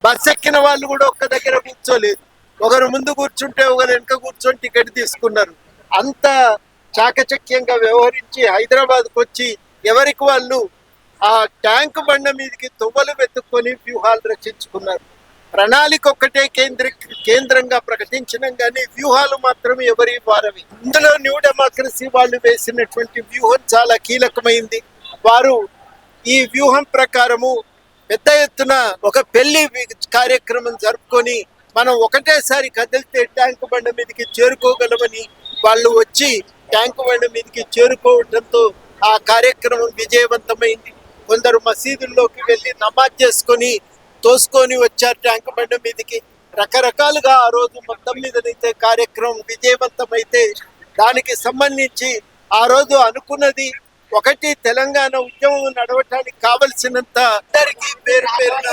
Bus ఎక్కిన వాళ్ళు కూడా ఒక్క దగ్గర కూర్చోలేదు. ఒకరు ముందు కూర్చుంటే ఒకరు వెనక కూర్చొని టికెట్ తీసుకున్నారు. అంత చాకచక్యంగా వ్యవహరించి హైదరాబాద్కు వచ్చి ఎవరికి వాళ్ళు ఆ ట్యాంక్ బండ మీదకి తువ్వలు వెతుక్కొని వ్యూహాలు రచించుకున్నారు. ప్రణాళిక ఒక్కటే కేంద్రంగా ప్రకటించినాం కానీ వ్యూహాలు మాత్రం ఎవరి వారవి. ఇందులో న్యూ డెమోక్రసీ వాళ్ళు వేసినటువంటి వ్యూహం చాలా కీలకమైంది. వారు ఈ వ్యూహం ప్రకారము పెద్ద ఎత్తున ఒక పెళ్లి కార్యక్రమం జరుపుకొని మనం ఒకటేసారి కదిలితే ట్యాంకు బండ మీదకి చేరుకోగలమని వాళ్ళు వచ్చి ట్యాంకు బండ మీదకి చేరుకోవడంతో ఆ కార్యక్రమం విజయవంతమైంది. కొందరు మసీదుల్లోకి వెళ్ళి నమాజ్ చేసుకొని తోసుకొని వచ్చారు ట్యాంకు బండ మీదకి. రకరకాలుగా ఆ రోజు మొత్తం మీదనైతే కార్యక్రమం విజయవంతమైతే దానికి సంబంధించి ఆ రోజు అనుకున్నది ఒకటి, తెలంగాణ ఉద్యమం నడవటానికి కావలసినంత అందరికీ పేరు పేరున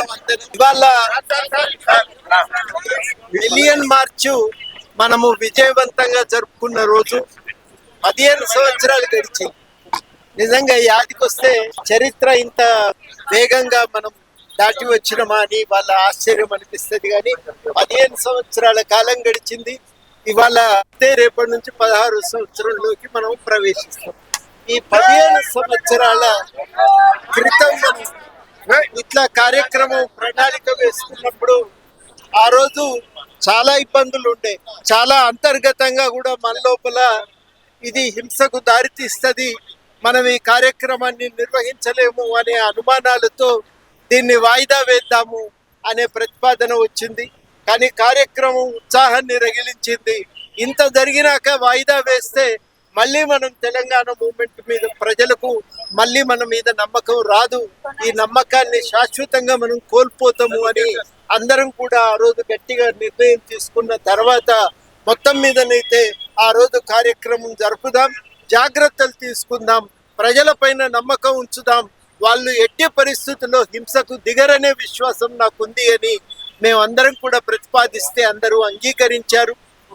ఇవాళ మిలియన్ మార్చు మనము విజయవంతంగా జరుపుకున్న రోజు. 15 సంవత్సరాలు గడిచింది. నిజంగా యాదికొస్తే చరిత్ర ఇంత వేగంగా మనం దాటి వచ్చినమా అని వాళ్ళ ఆశ్చర్యం అనిపిస్తుంది. కానీ 15 సంవత్సరాల కాలం గడిచింది. ఇవాళ రేపటి నుంచి 16 సంవత్సరంలోకి మనం ప్రవేశిస్తాం. ఈ 15 సంవత్సరాల క్రితం ఇట్లా కార్యక్రమం ప్రణాళిక వేసుకున్నప్పుడు ఆ రోజు చాలా ఇబ్బందులు ఉండే. చాలా అంతర్గతంగా కూడా మన లోపల ఇది హింసకు దారితీస్తుంది, మనం ఈ కార్యక్రమాన్ని నిర్వహించలేము అనే అనుమానాలతో దీన్ని వాయిదా వేద్దాము అనే ప్రతిపాదన వచ్చింది. కానీ కార్యక్రమం ఉత్సాహాన్ని రగిలించింది. ఇంత జరిగినాక వాయిదా వేస్తే మళ్ళీ మనం తెలంగాణ మూవ్మెంట్ మీద ప్రజలకు మళ్ళీ మన మీద నమ్మకం రాదు, ఈ నమ్మకాన్ని శాశ్వతంగా మనం కోల్పోతాము అని అందరం కూడా ఆ రోజు గట్టిగా నిర్ణయం తీసుకున్న తర్వాత మొత్తం మీదనైతే ఆ రోజు కార్యక్రమం జరుపుదాం, జాగ్రత్తలు తీసుకుందాం, ప్రజలపైన నమ్మకం ఉంచుదాం, వాళ్ళు ఎట్టి పరిస్థితుల్లో హింసకు దిగరనే విశ్వాసం నాకుంది అని మేమందరం కూడా ప్రతిపాదిస్తే అందరూ అంగీకరించారు.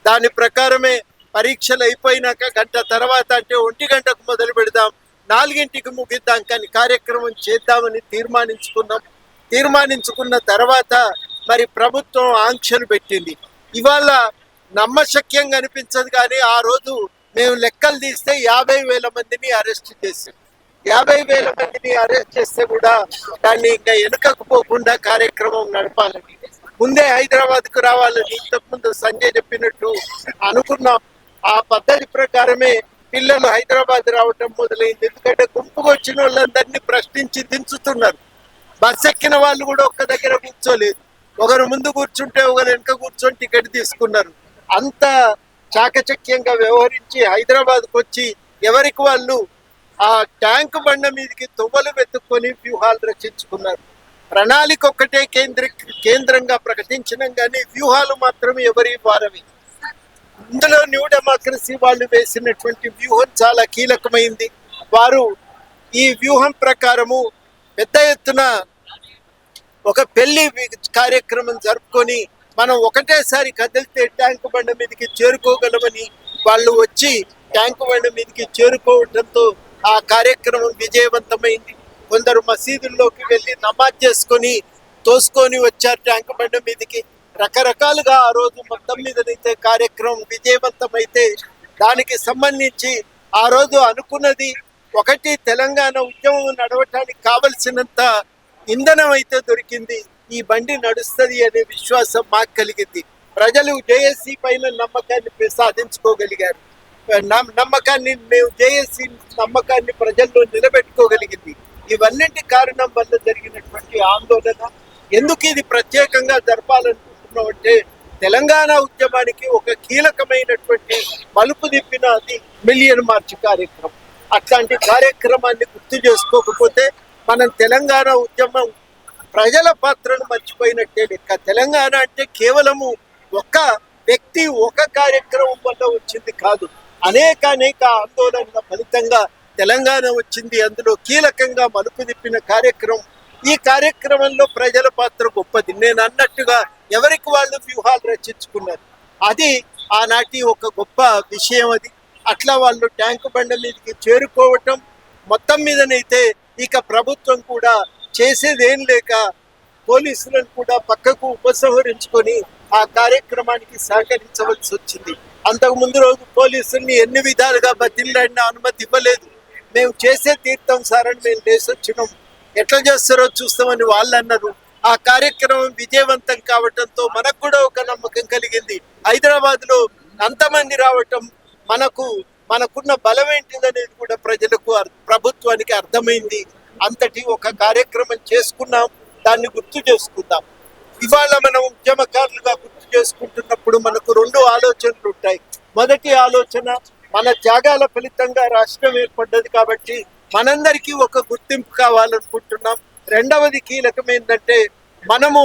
దాని ప్రకారమే పరీక్షలు అయిపోయినాక గంట తర్వాత అంటే 1 గంటకు మొదలు పెడదాం, 4ంటికి ముగిద్దాం కానీ కార్యక్రమం చేద్దామని తీర్మానించుకున్న తర్వాత మరి ప్రభుత్వం ఆంక్షలు పెట్టింది. ఇవాళ నమ్మశక్యంగా అనిపించదు కానీ ఆ రోజు మేము లెక్కలు తీస్తే 50,000 మందిని అరెస్ట్ చేసాం. 50,000 మందిని అరెస్ట్ చేస్తే కూడా దాన్ని ఇంకా వెనుకకు పోకుండా కార్యక్రమం నడపాలని, ముందే హైదరాబాద్కు రావాలని ఇంతకుముందు సంజయ్ చెప్పినట్టు అనుకున్నాం. ఆ పద్ధతి ప్రకారమే పిల్లలు హైదరాబాద్ రావటం మొదలైంది. ఎందుకంటే గుంపుకు వచ్చిన వాళ్ళందరినీ ప్రశ్నించి దించుతున్నారు. బస్ ఎక్కిన వాళ్ళు కూడా ఒక్క దగ్గర కూర్చోలేదు. ఒకరు ముందు కూర్చుంటే ఒకరు వెనక కూర్చొని టికెట్ తీసుకున్నారు. అంత చాకచక్యంగా వ్యవహరించి హైదరాబాద్కు వచ్చి ఎవరికి వాళ్ళు ఆ ట్యాంకు బండ మీదకి తువ్వలు వెతుక్కొని వ్యూహాలు రచించుకున్నారు. ప్రణాళిక ఒక్కటే కేంద్రంగా ప్రకటించినాం కానీ వ్యూహాలు మాత్రం ఎవరి వారవి. ఇందులో న్యూ డెమోక్రసీ వాళ్ళు వేసినటువంటి వ్యూహం చాలా కీలకమైంది. వారు ఈ వ్యూహం ప్రకారము పెద్ద ఎత్తున ఒక పెళ్లి కార్యక్రమం జరుపుకొని మనం ఒకటేసారి కదిలితే ట్యాంకు బండ మీదకి చేరుకోగలమని వాళ్ళు వచ్చి ట్యాంకు బండ మీదకి చేరుకోవడంతో ఆ కార్యక్రమం విజయవంతమైంది. కొందరు మసీదుల్లోకి వెళ్ళి నమాజ్ చేసుకొని తోసుకొని వచ్చారు ట్యాంకు బండ మీదకి. రకరకాలుగా ఆ రోజు మొత్తం మీదనైతే కార్యక్రమం విజయవంతమైతే దానికి సంబంధించి ఆ రోజు అనుకున్నది ఒకటి, తెలంగాణ ఉద్యమం నడవటానికి కావలసినంత ఇంధనం అయితే దొరికింది, ఈ బండి నడుస్తుంది అనే విశ్వాసం మాకు కలిగింది. ప్రజలు జేఏసీ పైన నమ్మకాన్ని సాధించుకోగలిగారు. మేము జేఏసీ నమ్మకాన్ని ప్రజల్లో నిలబెట్టుకోగలిగింది. ఇవన్నింటి కారణం వల్ల జరిగినటువంటి ఆందోళన. ఎందుకు ఇది ప్రత్యేకంగా జరపాలనుకుంటున్నాం అంటే తెలంగాణ ఉద్యమానికి ఒక కీలకమైనటువంటి మలుపు తిప్పినది మిలియన్ మార్చ్ కార్యక్రమం. అట్లాంటి కార్యక్రమాన్ని గుర్తు చేసుకోకపోతే మనం తెలంగాణ ఉద్యమం ప్రజల పాత్రను మర్చిపోయినట్టే లెక్క. తెలంగాణ అంటే కేవలము ఒక వ్యక్తి ఒక కార్యక్రమం వల్ల వచ్చింది కాదు, అనేక ఆందోళనల ఫలితంగా తెలంగాణ వచ్చింది. అందులో కీలకంగా మలుపు తిప్పిన కార్యక్రమం. ఈ కార్యక్రమంలో ప్రజల పాత్ర గొప్పది. నేను అన్నట్టుగా ఎవరికి వాళ్ళు వ్యూహాలు రచించుకున్నారు, అది ఆనాటి ఒక గొప్ప విషయం. అది అట్లా వాళ్ళు ట్యాంకు బండ మీదకి చేరుకోవటం. మొత్తం మీదనైతే ఇక ప్రభుత్వం కూడా చేసేదేం లేక పోలీసులను కూడా పక్కకు ఉపసంహరించుకొని ఆ కార్యక్రమానికి సహకరించవలసి వచ్చింది. అంతకు ముందు రోజు పోలీసుల్ని ఎన్ని విధాలుగా బతిలాడినా అనుమతి ఇవ్వలేదు. మేము చేసే తీర్థం సార్ అని మేము లేసొచ్చినాం, ఎట్లా చేస్తారో చూస్తామని వాళ్ళు అన్నారు. ఆ కార్యక్రమం విజయవంతం కావటంతో మనకు కూడా ఒక నమ్మకం కలిగింది. హైదరాబాద్ లో అంతమంది రావటం మనకున్న బలం ఏంటిదనేది కూడా ప్రజలకు ప్రభుత్వానికి అర్థమైంది. అంతటి ఒక కార్యక్రమం చేసుకున్నాం, దాన్ని గుర్తు చేసుకుందాం. ఇవాళ మనం ఉద్యమకారులుగా గుర్తు చేసుకుంటున్నప్పుడు మనకు రెండు ఆలోచనలు ఉంటాయి. మొదటి ఆలోచన, మన త్యాగాల ఫలితంగా రాష్ట్రం ఏర్పడ్డది కాబట్టి మనందరికీ ఒక గుర్తింపు కావాలనుకుంటున్నాం. రెండవది కీలకం ఏంటంటే, మనము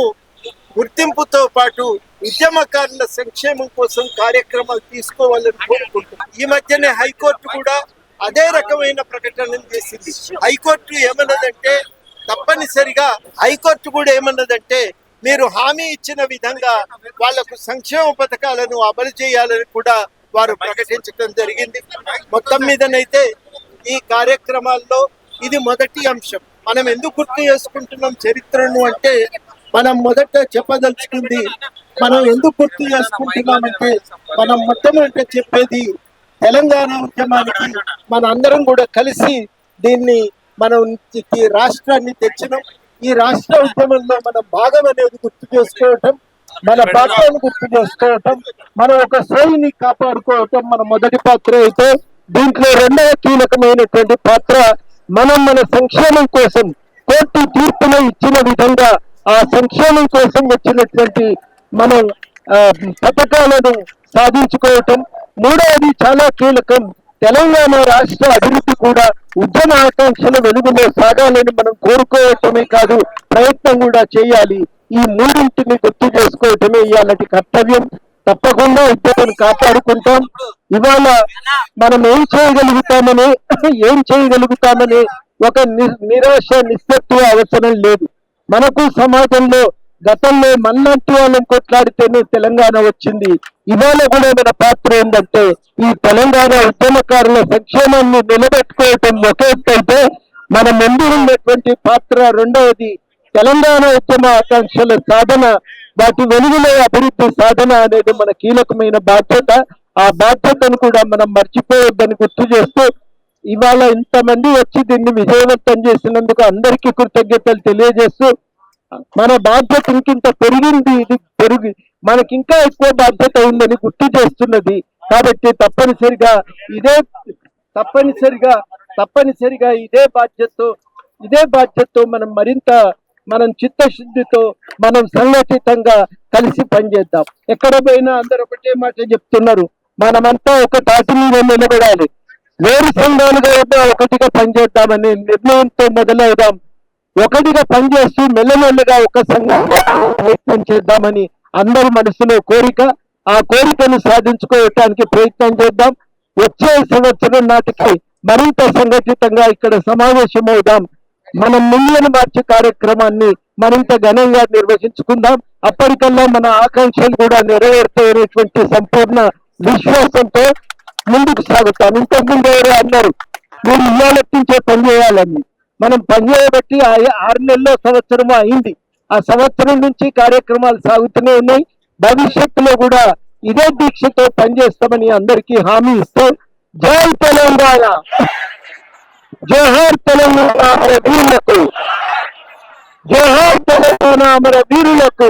గుర్తింపుతో పాటు ఉద్యమకారుల సంక్షేమం కోసం కార్యక్రమాలు తీసుకోవాలని కోరుకుంటున్నాం. ఈ మధ్యనే హైకోర్టు కూడా అదే రకమైన ప్రకటనలు చేసింది. హైకోర్టు ఏమన్నదంటే మీరు హామీ ఇచ్చిన విధంగా వాళ్లకు సంక్షేమ పథకాలను అమలు చేయాలని కూడా వారు ప్రకటించడం జరిగింది. మొత్తం మీదనైతే ఈ కార్యక్రమాల్లో ఇది మొదటి అంశం. మనం ఎందుకు గుర్తు చేసుకుంటున్నాం చరిత్రను అంటే, మనం మొదట చెప్పదలుచుకుంది, మనం ఎందుకు గుర్తు చేసుకుంటున్నామంటే, మనం మొట్టమొదట చెప్పేది తెలంగాణ ఉద్యమానికి మన అందరం కూడా కలిసి దీన్ని మనం రాష్ట్రాన్ని తెచ్చినాం. ఈ రాష్ట్ర ఉద్యమంలో మన భాగం అనేది గుర్తు చేసుకోవటం, మన పాత్రను గుర్తు చేసుకోవటం, మనం ఒక శ్రేణిని కాపాడుకోవటం మన మొదటి పాత్ర అయితే, దీంట్లో రెండవ కీలకమైనటువంటి పాత్ర, మనం మన సంక్షేమం కోసం కోర్టు తీర్పులో ఇచ్చిన విధంగా ఆ సంక్షేమం కోసం వచ్చినటువంటి మనం పథకాలను సాధించుకోవటం. మూడవది చాలా కీలకం, తెలంగాణ రాష్ట్ర అభివృద్ధి కూడా ఉద్యమ ఆకాంక్షల వెలుగులో సాగాలని మనం కోరుకోవటమే కాదు, ప్రయత్నం కూడా చేయాలి. ఈ మూడింటిని గుర్తు చేసుకోవటమే ఇవాళటి కర్తవ్యం. తప్పకుండా ఉద్యమం కాపాడుకుంటాం. ఇవాళ మనం ఏం చేయగలుగుతామని ఒక నిరాశ నిస్సత్వ అవసరం లేదు. మనకు సమాజంలో గతంలో మన్నంటి వాళ్ళని కొట్లాడితేనే తెలంగాణ వచ్చింది. ఇవాళ కూడా మన పాత్ర ఏంటంటే, ఈ తెలంగాణ ఉద్యమకారుల సంక్షేమాన్ని నిలబెట్టుకోవటం ఒక ఎత్తైతే, మన ముందు ఉన్నటువంటి పాత్ర రెండవది తెలంగాణ ఉద్యమ ఆకాంక్షల సాధన, వాటి వెలుగులో అభివృద్ధి సాధన అనేది మన కీలకమైన బాధ్యత. ఆ బాధ్యతను కూడా మనం మర్చిపోవద్దని గుర్తు చేస్తూ, ఇవాళ ఇంతమంది వచ్చి దీన్ని విజయవంతం చేసినందుకు అందరికీ కృతజ్ఞతలు తెలియజేస్తూ, మన బాధ్యత ఇంకింత పెరిగింది, ఇది మనకింకా ఎక్కువ బాధ్యత ఉందని గుర్తు చేస్తున్నది. కాబట్టి తప్పనిసరిగా ఇదే బాధ్యతతో మనం మరింత చిత్తశుద్ధితో మనం సంఘటితంగా కలిసి పనిచేద్దాం. ఎక్కడ పోయినా అందరూ ఒకటే మాట చెప్తున్నారు, మనమంతా ఒక తాటి మీద నిలబడాలి, వేరు సంఘాలుగా ఒకటిగా పనిచేద్దామని నిర్ణయంతో మొదలవుదాం. ఒకటిగా పనిచేస్తూ మెల్లమెల్లగా ఒక సంఘంగా ప్రయత్నం చేద్దామని అందరి మనసులో కోరిక. ఆ కోరికను సాధించుకోవటానికి ప్రయత్నం చేద్దాం. వచ్చే సంవత్సరం నాటికి మరింత సంఘటితంగా ఇక్కడ సమావేశమవుదాం. మనం మిలియన్ మార్చి కార్యక్రమాన్ని మరింత ఘనంగా నిర్వహించుకుందాం. అప్పటికల్లా మన ఆకాంక్షలు కూడా నెరవేరుతాయనేటువంటి సంపూర్ణ విశ్వాసంతో ముందుకు సాగుతాం. ఇంతకుముందు ఎవరు అన్నారు, మీరు ఇయ్యాలెత్తించే పని చేయాలని. మనం పనిచేయబట్టి 6 నెలల్లో సంవత్సరం అయింది. ఆ సంవత్సరం నుంచి కార్యక్రమాలు సాగుతూనే ఉన్నాయి. భవిష్యత్తులో కూడా ఇదే దీక్షతో పనిచేస్తామని అందరికీ హామీ ఇస్తూ, జై తెలంగాణ, జోహార్ తెలంగాణ అమర వీరులకు, జోహార్ తెలంగాణ అమర వీరులకు.